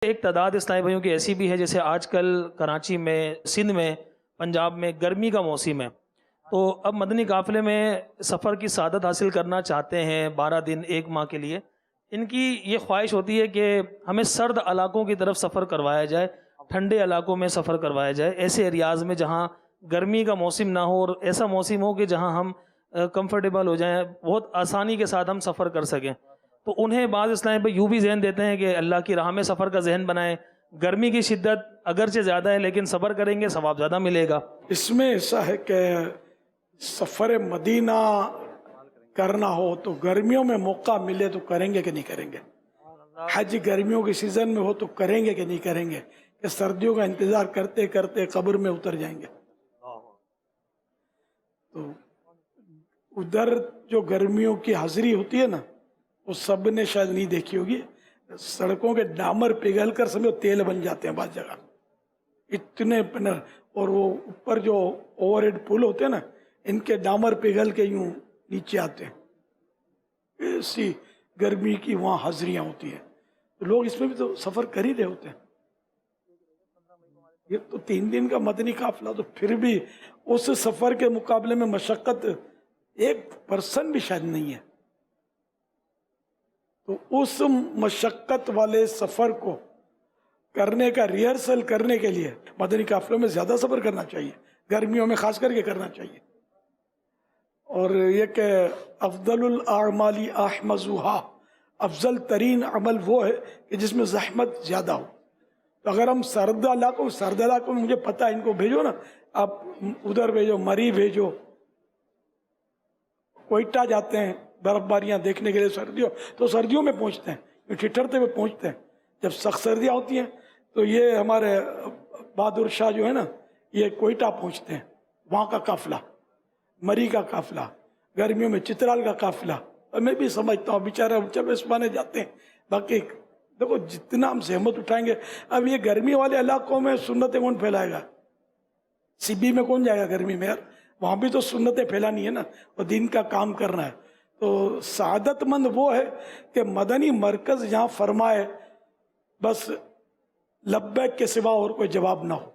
ایک تعداد اسلامی بھائیوں کی ایسی بھی ہے، جیسے آج کل کراچی میں، سندھ میں، پنجاب میں گرمی کا موسم ہے، تو اب مدنی قافلے میں سفر کی سعادت حاصل کرنا چاہتے ہیں 12 دن 1 ماہ کے لیے. ان کی یہ خواہش ہوتی ہے کہ ہمیں سرد علاقوں کی طرف سفر کروایا جائے، ٹھنڈے علاقوں میں سفر کروایا جائے، ایسے ایریاز میں جہاں گرمی کا موسم نہ ہو اور ایسا موسم ہو کہ جہاں ہم کمفرٹیبل ہو جائیں، بہت آسانی کے ساتھ ہم سفر کر سکیں. تو انہیں بعض اسلامی پہ یوں بھی ذہن دیتے ہیں کہ اللہ کی راہ میں سفر کا ذہن بنائیں، گرمی کی شدت اگرچہ زیادہ ہے لیکن صبر کریں گے ثواب زیادہ ملے گا. اس میں ایسا ہے کہ سفر مدینہ کرنا ہو تو گرمیوں میں موقع ملے تو کریں گے کہ نہیں کریں گے. حج گرمیوں کے سیزن میں ہو تو کریں گے کہ نہیں کریں گے، کہ سردیوں کا انتظار کرتے کرتے قبر میں اتر جائیں گے. تو ادھر جو گرمیوں کی حاضری ہوتی ہے نا، وہ سب نے شاید نہیں دیکھی ہوگی. سڑکوں کے ڈامر پگھل کر سمجھو تیل بن جاتے ہیں بعض جگہ اتنے. اور وہ اوپر جو اوور ہیڈ پل ہوتے ہیں نا، ان کے ڈامر پگھل کے یوں نیچے آتے ہیں. ایسی گرمی کی وہاں حاضریاں ہوتی ہیں، تو لوگ اس میں بھی تو سفر کر ہی رہے ہوتے ہیں. یہ تو 3 دن کا مدنی قافلہ، تو پھر بھی اس سفر کے مقابلے میں مشقت 1% بھی شاید نہیں ہے. تو اس مشقت والے سفر کو کرنے کا ریہرسل کرنے کے لیے مدنی قافلوں میں زیادہ سفر کرنا چاہیے، گرمیوں میں خاص کر کے کرنا چاہیے. اور یہ کہ افضل الاعمال احمزها، افضل ترین عمل وہ ہے کہ جس میں زحمت زیادہ ہو. تو اگر ہم سرد علاقوں میں مجھے پتہ ہے ان کو بھیجو نا، آپ ادھر بھیجو، مری بھیجو، کوئٹہ جاتے ہیں برف باریاں دیکھنے کے لیے سردیوں، تو سردیوں میں پہنچتے ہیں، ٹھٹھرتے ہوئے پہنچتے ہیں. جب سخت سردیاں ہوتی ہیں تو یہ ہمارے بہادر شاہ جو ہے نا، یہ کوئٹہ پہنچتے ہیں، وہاں کا قافلہ، مری کا قافلہ، گرمیوں میں چترال کا قافلہ. اور میں بھی سمجھتا ہوں بیچارہ جب اس بانے جاتے ہیں. باقی دیکھو جتنا ہم زحمت اٹھائیں گے، اب یہ گرمی والے علاقوں میں سنتیں کون پھیلائے گا؟ سی بی میں کون جائے گا گرمی میں؟ یار وہاں بھی تو سنتیں پھیلانی ہے نا، اور دین کا کام کرنا ہے. تو سعادت مند وہ ہے کہ مدنی مرکز جہاں فرمائے بس لبیک کے سوا اور کوئی جواب نہ ہو،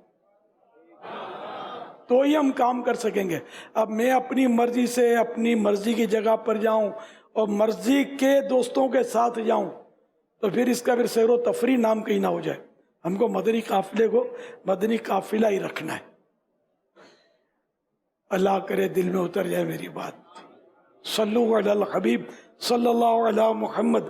تو ہی ہم کام کر سکیں گے. اب میں اپنی مرضی سے اپنی مرضی کی جگہ پر جاؤں اور مرضی کے دوستوں کے ساتھ جاؤں تو پھر اس کا پھر سیر و تفریح نام کہیں نہ ہو جائے. ہم کو مدنی قافلے کو مدنی قافلہ ہی رکھنا ہے. اللہ کرے دل میں اتر جائے میری بات. صلو علی الحبیب صلی اللہ علی محمد.